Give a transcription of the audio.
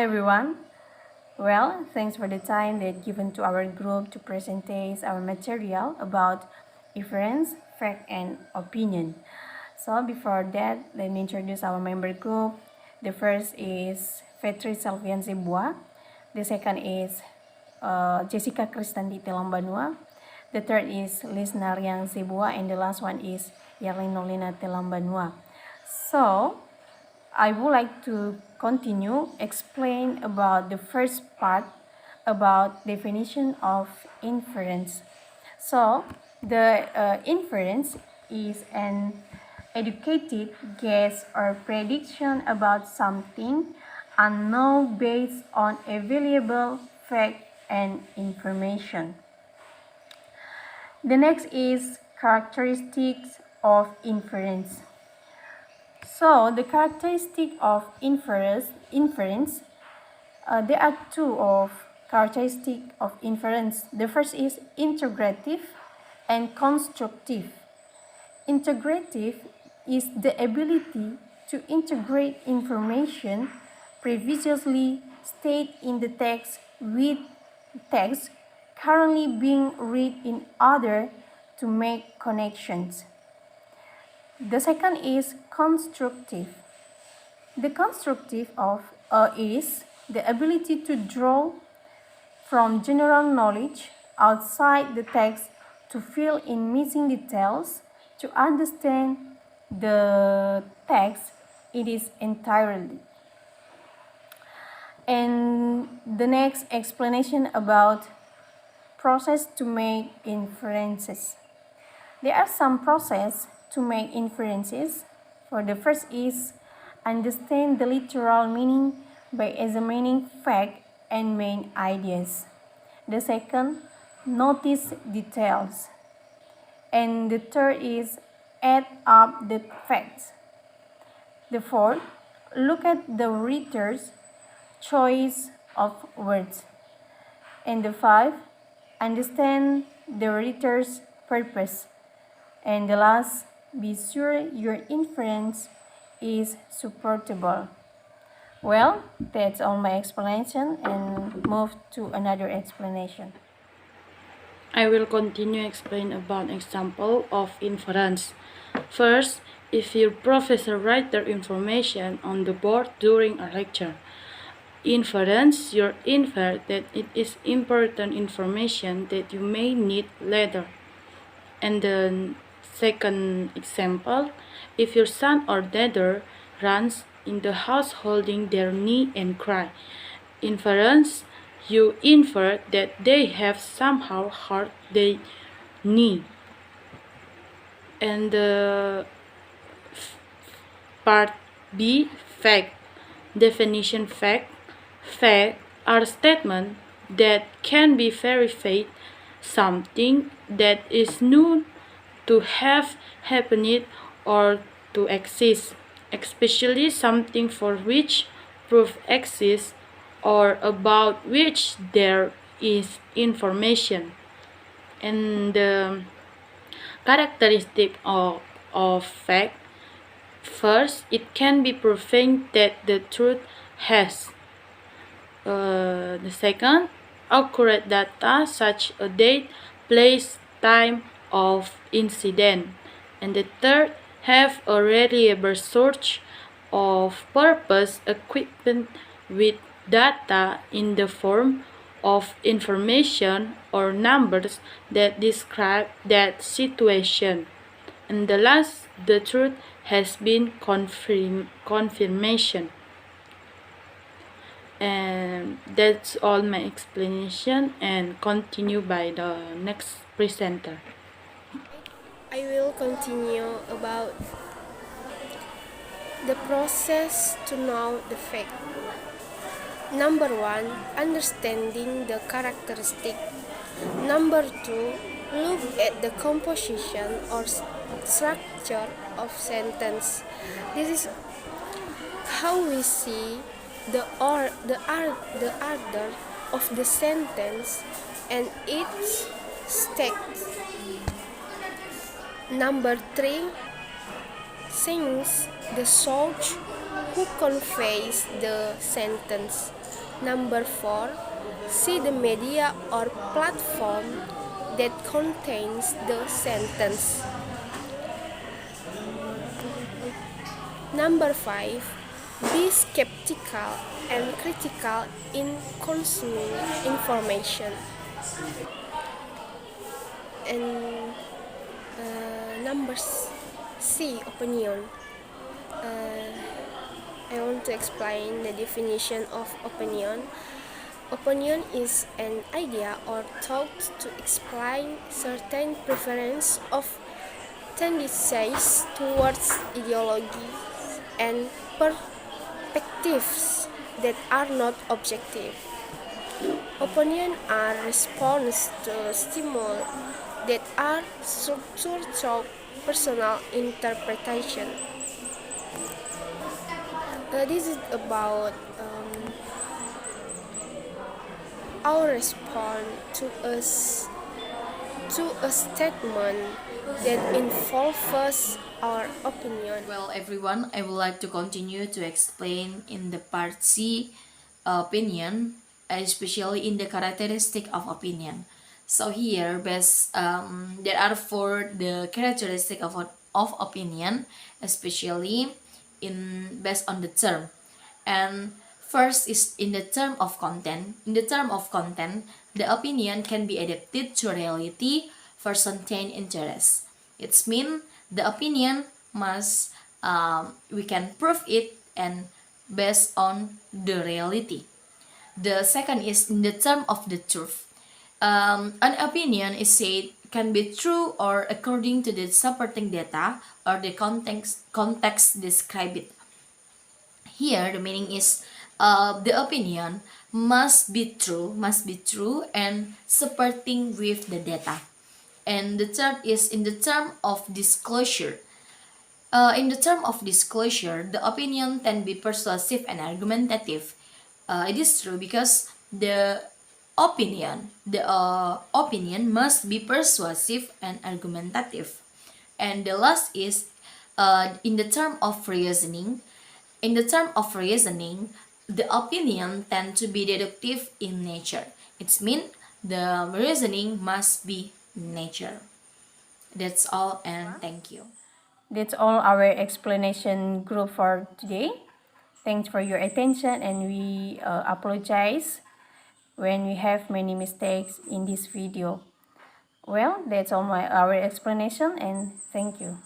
Hello everyone. Well, thanks for the time that given to our group to present our material about inference, fact, and opinion. So before that, let me introduce our member group. The first is Fetri Salvian Zebua. The second is Jessica Kristanti Telambanua. The third is Liz Nariang Zebua, and the last one is Yarlin Nolina Telambanua. So I would like to continue explain about the first part about definition of inference. So the inference is an educated guess or prediction about something unknown based on available fact and information. The next is characteristics of inference. So the characteristic of inference, there are two of characteristic of inference. The first is integrative and constructive. Integrative is the ability to integrate information previously stated in the text with text currently being read in order to make connections. The second is constructive. The constructive is the ability to draw from general knowledge outside the text to fill in missing details to understand the text in its entirety. And the next explanation about process to make inferences. There are some process to make inferences. For the first is understand the literal meaning by examining fact and main ideas. The second, notice details. And the third is add up the facts. The fourth, look at the reader's choice of words. And the fifth, understand the reader's purpose. And the last, be sure your inference is supportable. Well, that's all my explanation, and move to another explanation. I will continue explain about example of inference. First, if your professor write their information on the board during a lecture, inference, you infer that it is important information that you may need later. And the second example, if your son or daughter runs in the house holding their knee and cry, inference, you infer that they have somehow hurt their knee. And part B, fact. Definition fact. Fact are statements that can be verified, something that is known to have happened or to exist, especially something for which proof exists or about which there is information. And the characteristic of fact, first, it can be proven that the truth has. The second, accurate data such a date, place, time of incident. And the third, have a reliable source of purpose equipment with data in the form of information or numbers that describe that situation. And the last, the truth has been confirmation. And that's all my explanation, and continue by the next presenter. I will continue about the process to know the fact. Number 1, understanding the characteristic. Number 2, look at the composition or structure of sentence. This is how we see the order of the sentence and its text. Number 3, since the source who conveys the sentence. Number 4, see the media or platform that contains the sentence. Number 5, be skeptical and critical in consuming information. And number C, opinion. Uh, I want to explain the definition of opinion. Opinion is an idea or thought to explain certain preference of tendencies towards ideologies and perspectives that are not objective. Opinion are response to stimuli that are structured through personal interpretation. This is about our response to a statement that involves our opinion. Well, everyone, I would like to continue to explain in the part C, opinion, especially in the characteristic of opinion. So here, there are four the characteristic of opinion, especially based on the term. And first is in the term of content. In the term of content, the opinion can be adapted to reality for certain interests. It's mean the opinion must we can prove it and based on the reality. The second is in the term of the truth. An opinion is said can be true or according to the supporting data or the context describe it. Here the meaning is the opinion must be true and supporting with the data. And the third is in the term of disclosure. In the term of disclosure, the opinion can be persuasive and argumentative. It is true because the opinion must be persuasive and argumentative. And the last is in the term of reasoning. In the term of reasoning, the opinion tend to be deductive in nature. It's mean the reasoning must be nature. That's all and thank you. That's all our explanation group for today. Thanks for your attention, and we apologize when we have many mistakes in this video. Well, that's all our explanation, and thank you.